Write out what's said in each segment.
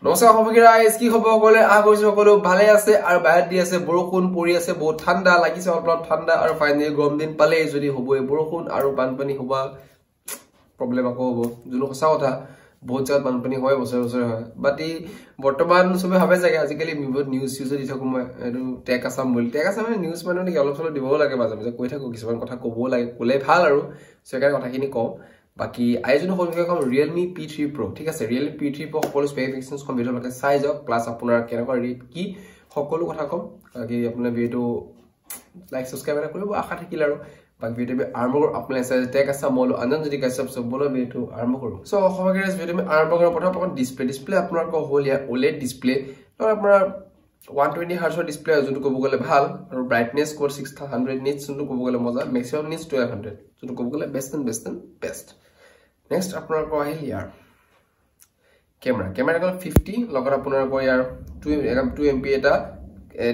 নমস্কাৰ সবগিৰাইজ কি খবৰ সকলে আগৈছে সকলো ভালে আছে আৰু বাহিৰত দি আছে বৰষুণ পৰি আছে বহুত ঠাণ্ডা লাগিছে অলপ ঠাণ্ডা আৰু ফাইনালি গৰম দিন পালে যদি হ'বই বৰষুণ আৰু বানপানী হোৱা প্ৰবলেম আকৌ হ'ব যোনো সঁচা কথা বহুত জাগাত বানপানী হয় বছৰ বছৰ হয় বাটি বৰ্তমান সবে ভাবে জাগে আজিকালি বহুত নিউজ দি থাকো মই এটো টেক আসাম বুলি টেক আসাম মানে নিউজ মানে কি অলপ চলপ দিবও লাগে মাজে মাজে কৈ থাকো কিছুমান কথা ক'বও লাগে ক'লে ভাল আৰু সেকাৰ কথাখিনি কওঁ বাকি আইজনো হলকম Realme P3 Pro ঠিক আছে Realme P3 Pro সকলো স্পেসিফিকেশনস কম ভিডিও লকে চাই যাওক প্লাস আপোনাৰ কেনেকুৱা ৰেট কি সকলো কথা কম কি আপোনাৰ ভিডিও লাইক সাবস্ক্ৰাইব কৰিব আশা থাকিল আৰু বাকি ভিডিও আৰম্ভ কৰো আপোনাৰ এসে টেক আসাম মল আনন্দ যদি কাছে সব বলো ভিডিও আৰম্ভ কৰো সো সবগেৰে ভিডিও আৰম্ভ কৰাৰ প্ৰথম ডিসপ্লে আপোনাৰ কো হল ইয়া OLED ডিসপ্লে আৰু আপোনাৰ 120 Hz ডিসপ্লে যোনটো ক'ব গলে ভাল আৰু ব্ৰাইটনেস কোড 600 নিটস যোনটো ক'ব গলে মজা ম্যাক্সিমাম নিটস 1200 যোনটো ক'ব গলে বেষ্ট Next আপনার কো আহিল ইয়ার ক্যামেরা কল 50 লগত আপনার কো ইয়ার 2 MP এটা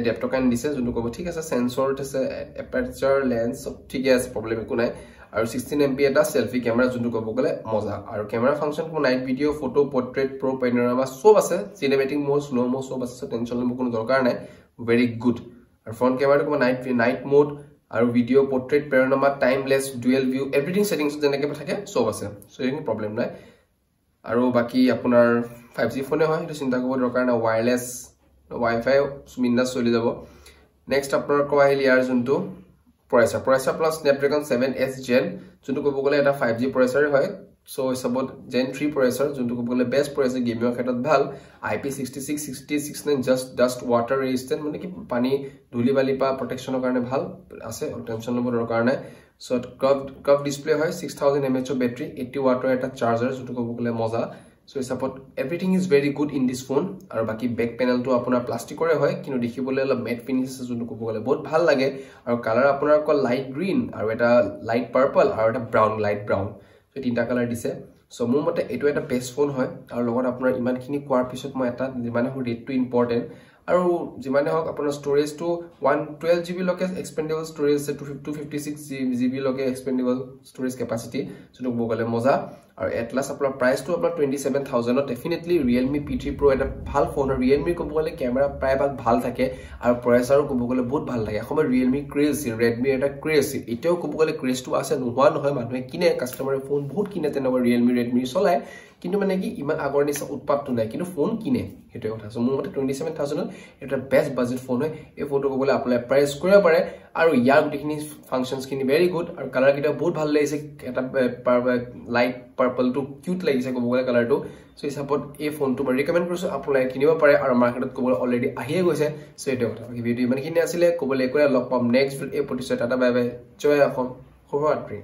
ডেপথ কান দিছে যোনটো কব ঠিক আছে সেন্সর আছে অ্যাপারচার লেন্স ঠিক আছে প্রবলেম একো নাই আৰু 16 MP এটা সেলফি ক্যামেৰা যোনটো কব গলে মজা আৰু ক্যামেরা ফাংশন কো night video photo portrait pro panorama সব আছে সিনেমেটিক মোড স্লো মোড সব আছে টেনশন লব কোনো দৰকাৰ নাই ভেৰি গুড আৰু ফ্ৰন্ট ক্যামেৰা কো নাইট মোড আৰু video portrait panorama timelapse dual view everything settings যেনেকে থাকে সব আছে সো এনি প্ৰবলেম নাই আৰু বাকি আপোনাৰ 5G ফোনে হয় এটা চিন্তা কৰিব দৰকাৰ নাই ওয়্যাৰলেস ওয়াইফাই মিন্দাস চলি যাব নেক্সট আপোনাৰ কো আহিল ইয়াৰ যোনটো প্ৰচেছৰ প্লাস স্ন্যাপড্ৰাগন 7S Gen যোনটো ক'ব গলে এটা 5G প্ৰচেছৰ হয় সো সবত Gen 3 প্ৰচেছৰ যোনটো ক'ব গলে বেষ্ট প্ৰচেছৰ গেমিংৰ ক্ষেত্ৰত ভাল IP66 6069 জাস্ট ডাস্ট ওয়াটাৰ ৰেজিস্ট্যান্ট মানে কি পানী ধুলি বালি পা প্ৰটেকচনৰ কাৰণে ভাল আছে টেনশন লব দৰকাৰ নাই সো কাৰ্ভ ডিসপ্লে হয় 6000 mAh ব্যাটাৰি 80 ওয়াটৰ এটা চাৰ্জাৰ যোনটো ক'ব গলে মজা so support everything is very good in this phone আৰু বাকি ব্যাক প্যানেল তো আপোনাৰ প্লাষ্টিকৰে হয় কিন্তু দেখিবলৈ অলপ ম্যাট ফিনিশ যোনটো ক'ব গলে বহুত ভাল লাগে আৰু কালাৰ আপোনাৰ ক লাইট গ্ৰীন আৰু এটা লাইট পাৰ্পল আৰু এটা ব্ৰাউন লাইট ব্ৰাউন সো তিনটা কালাৰ দিছে সো মোৰ মতে এটো এটা বেষ্ট ফোন হয় আৰু লগত আপোনাৰ ইমানখিনি কোৱাৰ পিছত মই এটা যিমানে ৰেটটো ইম্পৰ্টেন্ট আৰু যিমানে হক আপোনাৰ ষ্টৰেজ টু 112GB লকে এক্সপেন্ডেবল ষ্টৰেজ আছে 256GB লকে এক্সপেন্ডেবল ষ্টৰেজ ক্যাপাসিটি যোনটো বগলে মজা আৰু এটলাস আপোনাৰ প্ৰাইস টু আপোনাৰ 27000 ডেফিনেটলি Realme P3 Pro এটা ভাল ফোন আৰু Realme ক'ব গলে ক্যামেৰা প্ৰায় ভাল থাকে আৰু প্ৰচেছৰ ক'ব গলে বহুত ভাল লাগে সময় Realme ক্ৰেজ Redmi এটা ক্ৰেজ এতিয়াও ক'ব গলে ক্ৰেজটো আছে নোহোৱা নহয় মানুহে কিনে কাস্টমাৰে ফোন বহুত কিনে তেনেবা Realme Redmi চলায় কিন্তু মানে কি ইমান আগৰ নিচা উৎপাদটো নাই কিন্তু ফোন কিনে হেটো কথা সো মোৰ মতে 27000 এটা বেষ্ট বাজেট ফোন হয় এই ফোনটো ক'বলে এপ্লাই প্ৰাইস কৰিব পাৰে আৰু ইয়াৰ গুটিখিনি ফাংশনস খিনি ভেৰি গুড আৰু কালাৰ কিটা বহুত ভাল লাগিছে এটা লাইট পাৰ্পল টু কিউট লাগিছে ক'বলে কালাৰটো সো হিচাপত এই ফোনটো মই ৰিকমেন্ড কৰিছো আপোনালোকে কিনিব পাৰে আৰু মাৰ্কেটত ক'বলে অলৰেডি আহিয়ে গৈছে সো এটো কথা ভিডিও ইমানখিনি আছিল ক'বলে একো লগ পাম next episode tata bye bye জয় অসম শুভৰাত্ৰি